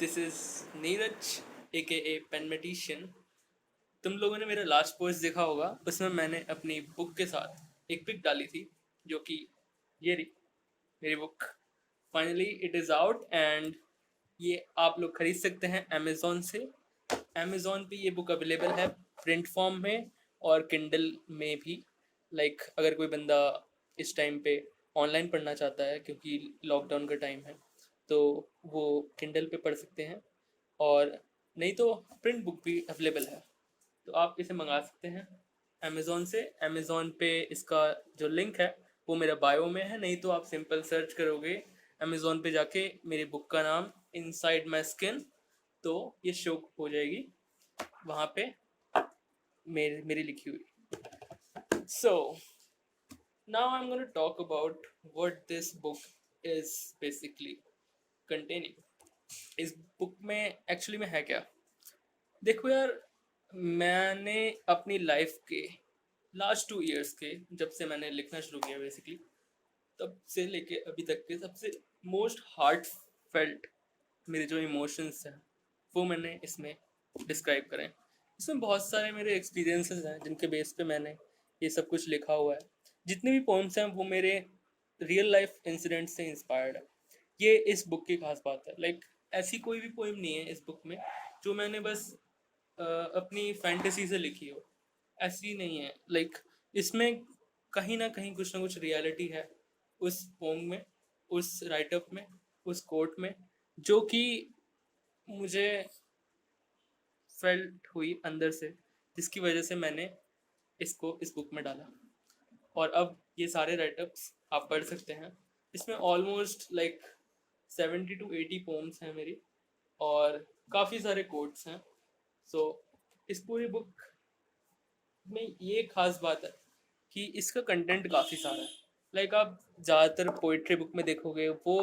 This is Neeraj ए पेनमेटिशियन। तुम लोगों ने मेरा लास्ट पोस्ट देखा होगा, उसमें मैंने अपनी बुक के साथ एक पिक डाली थी, जो कि ये रही मेरी book. Finally it is out and ये आप लोग खरीद सकते हैं अमेज़ोन से। अमेज़ोन पे ये बुक अवेलेबल है प्रिंट फॉर्म में और किंडल में भी। अगर कोई बंदा इस टाइम पे ऑनलाइन पढ़ना चाहता है क्योंकि लॉकडाउन का टाइम है, तो वो किंडल पे पढ़ सकते हैं, और नहीं तो प्रिंट बुक भी अवेलेबल है, तो आप इसे मंगा सकते हैं अमेज़ोन से। अमेज़ोन पे इसका जो लिंक है वो मेरा बायो में है, नहीं तो आप सिंपल सर्च करोगे अमेज़ोन पे जाके मेरी बुक का नाम इनसाइड माई स्किन, तो ये शो हो जाएगी वहाँ पे मेरी लिखी हुई। So now I am gonna talk about what this book is basically containing. इस बुक में एक्चुअली में है क्या? देखो यार, मैंने अपनी लाइफ के लास्ट 2 इयर्स के, जब से मैंने लिखना शुरू किया बेसिकली, तब से लेके अभी तक के सबसे मोस्ट हार्ट फेल्ट मेरे जो इमोशंस हैं वो मैंने इसमें डिस्क्राइब करें। इसमें बहुत सारे मेरे एक्सपीरियंसेस हैं जिनके बेस पे मैंने ये सब कुछ लिखा हुआ है। जितने भी पोएम्स हैं वो मेरे रियल लाइफ इंसिडेंट से इंस्पायर्ड है। ये इस बुक की खास बात है। ऐसी कोई भी पोएम नहीं है इस बुक में जो मैंने बस अपनी फैंटेसी से लिखी हो। ऐसी नहीं है। इसमें कहीं ना कुछ रियलिटी है उस पोम में, उस राइटअप में, उस कोट में, जो कि मुझे फेल्ट हुई अंदर से, जिसकी वजह से मैंने इसको इस बुक में डाला। और अब ये सारे राइटअप्स आप पढ़ सकते हैं। इसमें ऑलमोस्ट 70 to 80 पोम्स हैं मेरी, और काफ़ी सारे कोट्स हैं। सो इस पूरी बुक में ये खास बात है कि इसका कंटेंट काफ़ी सारा है। आप ज़्यादातर पोइट्री बुक में देखोगे वो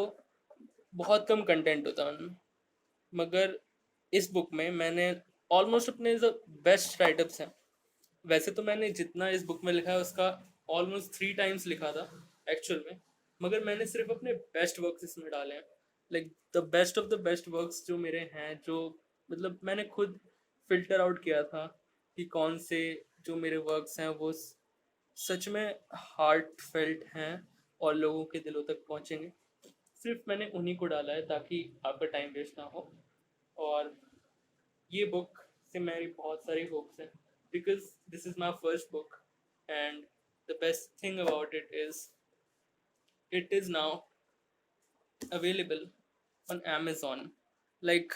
बहुत कम कंटेंट होता है उनमें, मगर इस बुक में मैंने ऑलमोस्ट अपने जो बेस्ट राइटअप्स हैं, वैसे तो मैंने जितना इस बुक में लिखा है उसका ऑलमोस्ट 3 टाइम्स लिखा था एक्चुअल में, मगर मैंने सिर्फ अपने बेस्ट वर्क्स इसमें डाले हैं। The best of the best works जो मेरे हैं, जो मैंने खुद फिल्टर आउट किया था कि कौन से जो मेरे वर्क्स हैं वो सच में हार्ट फेल्ट हैं और लोगों के दिलों तक पहुंचेंगे। सिर्फ मैंने उन्हीं को डाला है ताकि आपका टाइम वेस्ट ना हो। और ये बुक से मेरी बहुत सारी होप्स हैं, because this is my first book and the best thing about it is now available on Amazon. Like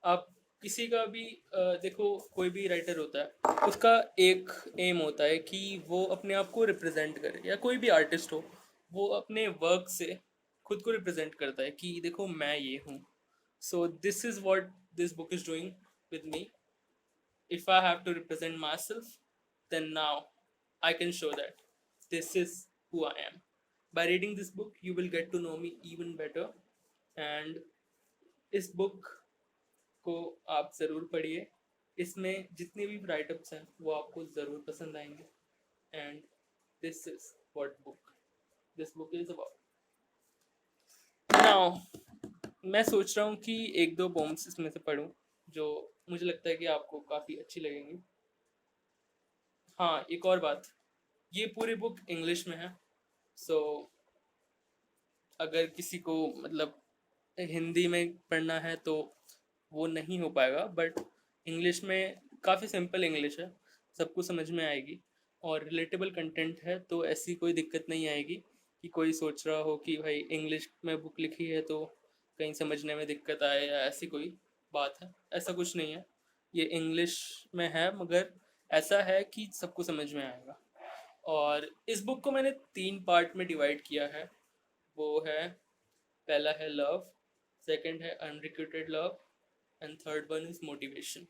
आप किसी का भी देखो, कोई भी राइटर होता है उसका एक एम होता है कि वो अपने आप को रिप्रेजेंट करे, या कोई भी आर्टिस्ट हो वो अपने वर्क से खुद को रिप्रेजेंट करता है कि देखो मैं ये हूँ। So this is what this book is doing with me. If I have to represent myself, then now I can show that this is who I am. By reading this book, you will get to know me even better. And इस book को आप ज़रूर पढ़िए। इसमें जितने भी write-ups हैं वो आपको ज़रूर पसंद आएंगे। And this is what this book is about. Now मैं सोच रहा हूँ कि एक दो पोम्स इसमें से पढूं जो मुझे लगता है कि आपको काफ़ी अच्छी लगेंगी। हाँ, एक और बात, ये पूरी बुक इंग्लिश में है। सो अगर किसी को हिंदी में पढ़ना है तो वो नहीं हो पाएगा, बट इंग्लिश में काफ़ी सिंपल इंग्लिश है, सबको समझ में आएगी, और रिलेटेबल कंटेंट है, तो ऐसी कोई दिक्कत नहीं आएगी कि कोई सोच रहा हो कि भाई इंग्लिश में बुक लिखी है तो कहीं समझने में दिक्कत आए, या ऐसी कोई बात है। ऐसा कुछ नहीं है। ये इंग्लिश में है, मगर ऐसा है कि सबको समझ में आएगा। और इस बुक को मैंने 3 पार्ट में डिवाइड किया है। वो है, पहला है लव, सेकंड है unrequited love, and third one is motivation.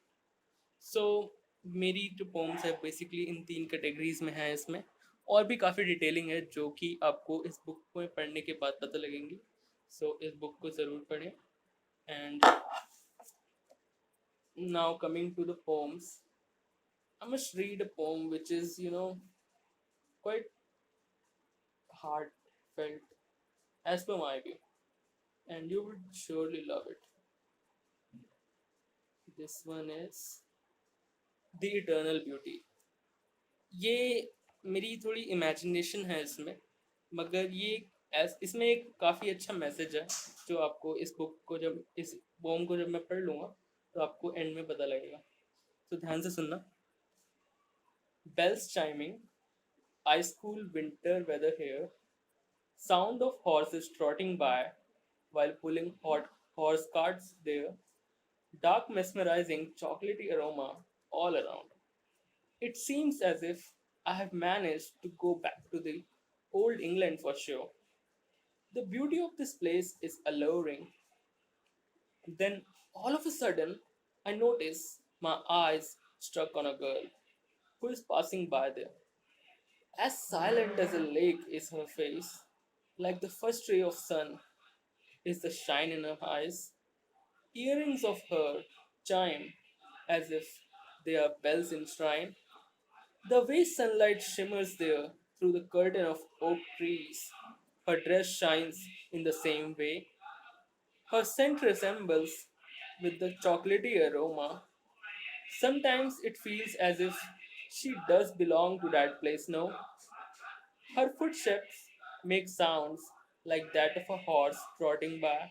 So मेरी जो पोम्स है बेसिकली इन 3 कैटेगरीज में है। इसमें और भी काफ़ी डिटेलिंग है जो कि आपको इस बुक को पढ़ने के बाद पता लगेंगी। सो इस बुक को ज़रूर पढ़ें। And now coming to the poems, I must read a poem which is quite heartfelt as per my view, and you would surely love it. This one is The Eternal Beauty. ये मेरी थोड़ी imagination है इसमें, मगर ये इसमें एक काफ़ी अच्छा मैसेज है जो आपको इस बुक को जब इस पोम को जब मैं पढ़ लूँगा तो आपको एंड में पता लगेगा. तो ध्यान से सुनना. Bells chiming, ice cool winter weather here, sound of horses trotting by while pulling hot horse carts there, dark mesmerizing chocolatey aroma all around. It seems as if I have managed to go back to the old England for sure. The beauty of this place is alluring. Then, all of a sudden, I notice my eyes struck on a girl who is passing by there. As silent as a lake is her face, like the first ray of sun is the shine in her eyes. Earrings of her chime as if they are bells in shrine. The way sunlight shimmers there through the curtain of oak trees, her dress shines in the same way. Her scent resembles with the chocolatey aroma. Sometimes it feels as if she does belong to that place now. Her footsteps make sounds like that of a horse trotting by.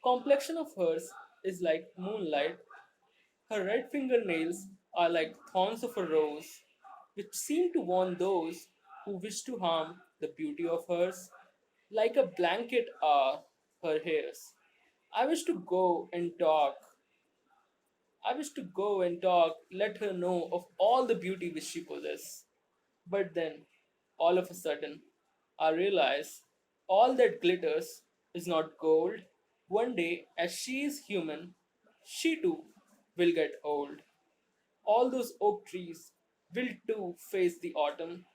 Complexion of hers is like moonlight. Her red fingernails are like thorns of a rose, which seem to warn those who wish to harm the beauty of hers. Like a blanket are her hairs. I wish to go and talk. I wish to go and talk, let her know of all the beauty which she possesses. But then, all of a sudden, I realize all that glitters is not gold. One day, as she is human, she too will get old. All those oak trees will too face the autumn.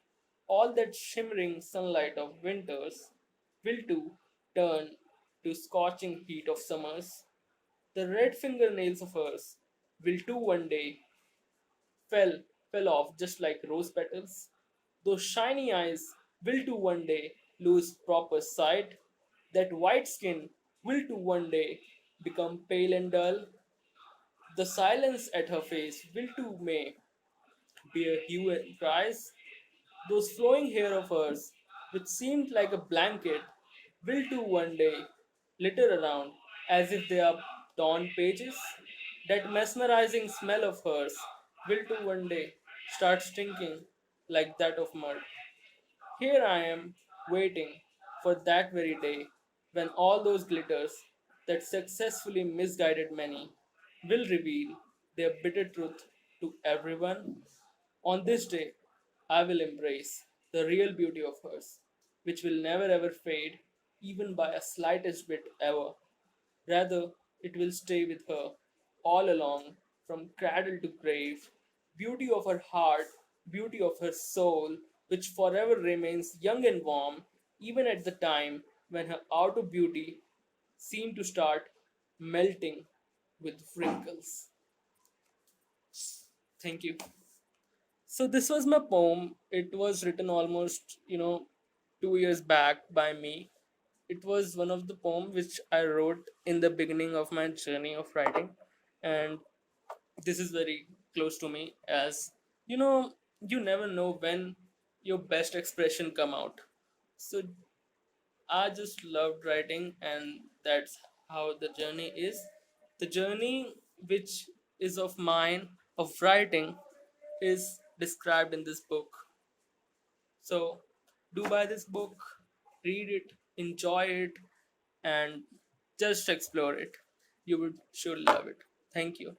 All that shimmering sunlight of winters will too turn to scorching heat of summers. The red fingernails of hers will too one day fell fell off just like rose petals. Those shiny eyes will too one day lose proper sight. That white skin will too one day become pale and dull. The silence at her face will too may bear hue and cries. Those flowing hair of hers, which seemed like a blanket, will too one day litter around as if they are torn pages. That mesmerizing smell of hers will too one day start stinking like that of mud. Here I am, waiting for that very day when all those glitters that successfully misguided many will reveal their bitter truth to everyone. On this day, I will embrace the real beauty of hers, which will never ever fade, even by a slightest bit ever. Rather, it will stay with her all along, from cradle to grave. Beauty of her heart, beauty of her soul, which forever remains young and warm, even at the time when her outer beauty seemed to start melting with wrinkles. Thank you. So this was my poem. It was written almost, 2 years back by me. It was one of the poems which I wrote in the beginning of my journey of writing, and this is very close to me as you never know when your best expression come out. So I just loved writing, and that's how the journey is. The journey which is of mine of writing is described in this book. So do buy this book, read it, enjoy it, and just explore it. You would surely love it. Thank you.